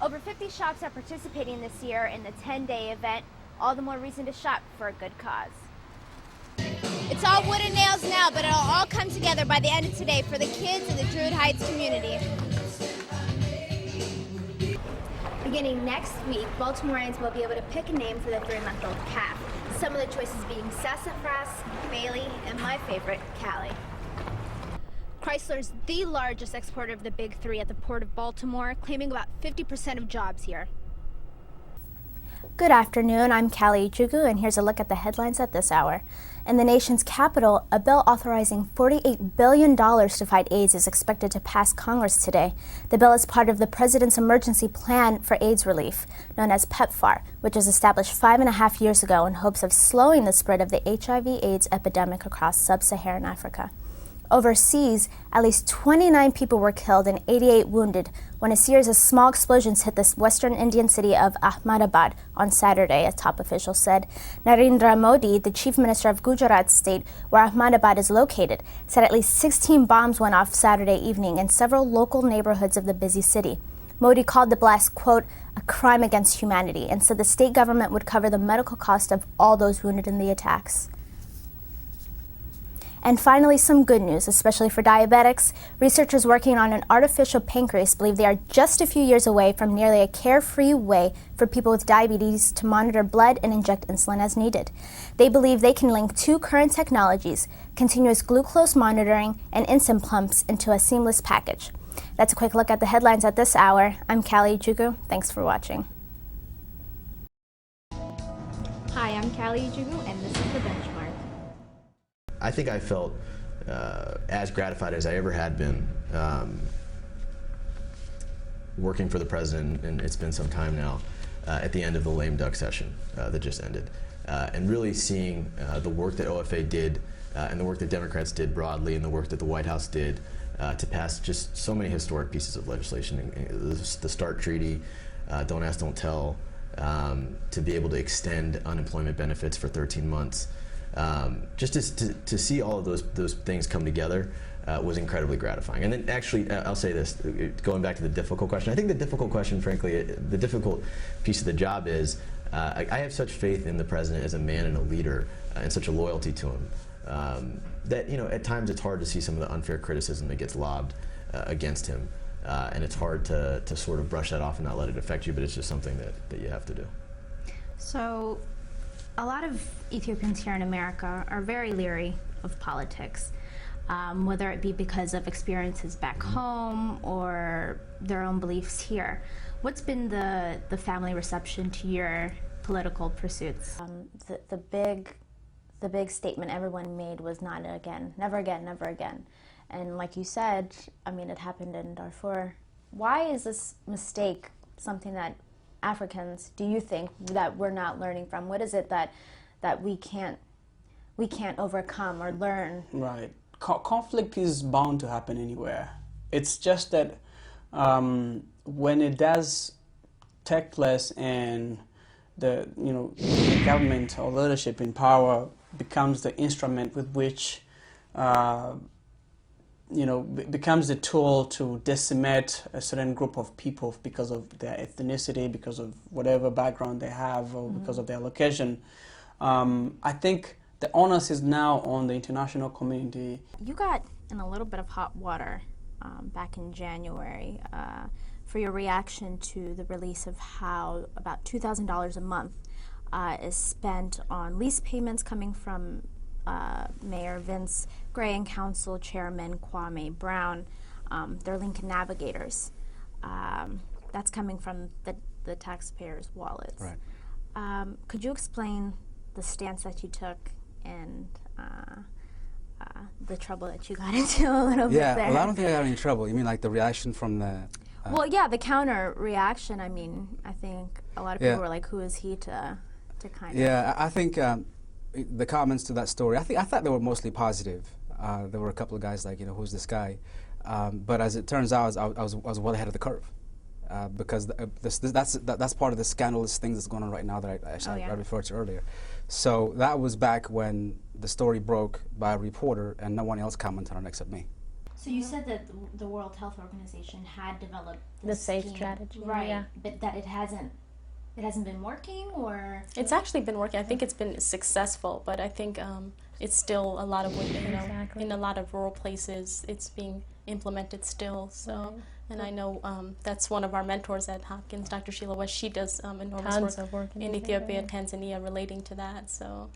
Over 50 shops are participating this year in the 10-day event, all the more reason to shop for a good cause. It's all wood and nails now, but it'll all come together by the end of today for the kids in the Druid Heights community. Beginning next week, Baltimoreans will be able to pick a name for the 3-month-old calf. Some of the choices being Sassafras, Bailey, and my favorite, Kallie. Chrysler's the largest exporter of the Big Three at the Port of Baltimore, claiming about 50% of jobs here. Good afternoon, I'm Kallie Ejigu, and here's a look at the headlines at this hour. In the nation's capital, a bill authorizing $48 billion to fight AIDS is expected to pass Congress today. The bill is part of the President's Emergency Plan for AIDS Relief, known as PEPFAR, which was established 5.5 years ago in hopes of slowing the spread of the HIV/AIDS epidemic across sub-Saharan Africa. Overseas, at least 29 people were killed and 88 wounded when a series of small explosions hit the western Indian city of Ahmedabad on Saturday, a top official said. Narendra Modi, the chief minister of Gujarat state, where Ahmedabad is located, said at least 16 bombs went off Saturday evening in several local neighborhoods of the busy city. Modi called the blast, quote, a crime against humanity, and said the state government would cover the medical cost of all those wounded in the attacks. And finally, some good news, especially for diabetics. Researchers working on an artificial pancreas believe they are just a few years away from nearly a carefree way for people with diabetes to monitor blood and inject insulin as needed. They believe they can link two current technologies, continuous glucose monitoring and insulin pumps, into a seamless package. That's a quick look at the headlines at this hour. I'm Kallie Ejigu. Thanks for watching. Hi, I'm Kallie Ejigu, and this is The Benchmark. I think I felt as gratified as I ever had been working for the president, and it's been some time now, at the end of the lame duck session that just ended. And really seeing the work that OFA did and the work that Democrats did broadly and the work that the White House did to pass just so many historic pieces of legislation. The START Treaty, Don't Ask, Don't Tell, to be able to extend unemployment benefits for 13 months. Just to see all of those things come together was incredibly gratifying. And then actually, I'll say this, going back to the difficult question, I think the difficult question, frankly, the difficult piece of the job is, I have such faith in the president as a man and a leader, and such a loyalty to him, that, you know, at times it's hard to see some of the unfair criticism that gets lobbed against him. And it's hard to sort of brush that off and not let it affect you, but it's just something that you have to do. So, a lot of Ethiopians here in America are very leery of politics, whether it be because of experiences back home or their own beliefs here. What's been the family reception to your political pursuits? The big statement everyone made was not again, never again, never again. And like you said, I mean, it happened in Darfur. Why is this mistake something that Africans, do you think, that we're not learning from? What is it that we can't overcome or learn? Right. Conflict is bound to happen anywhere. It's just that when it does take place and the government or leadership in power becomes the instrument with which becomes the tool to decimate a certain group of people because of their ethnicity, because of whatever background they have, or because of their location. I think the onus is now on the international community. You got in a little bit of hot water back in January for your reaction to the release of how about $2,000 a month is spent on lease payments coming from Mayor Vince Gray and Council Chairman Kwame Brown. They're Lincoln Navigators. That's coming from the taxpayers' wallets. Right. Could you explain the stance that you took and the trouble that you got into a little bit there? Yeah, well, I don't think I got any trouble. You mean like the reaction from the... well, yeah, the counter reaction. I mean, I think a lot of people were like, who is he to kind of... Yeah, I think the comments to that story, I thought they were mostly positive. There were a couple of guys like, who's this guy? But as it turns out, I was well ahead of the curve. Because that's part of the scandalous thing that's going on right now that I referred to earlier. So that was back when the story broke by a reporter and no one else commented on it except me. So you said that the World Health Organization had developed The this SAFE scheme, strategy, right? yeah. But that it hasn't been working, or It's actually been working. I think it's been successful, but I think it's still a lot of Exactly. in a lot of rural places it's being implemented still. So, Right. and I know that's one of our mentors at Hopkins, Dr. Sheila West. She does enormous Tons work of work in in this Ethiopia, area. Tanzania, relating to that. So.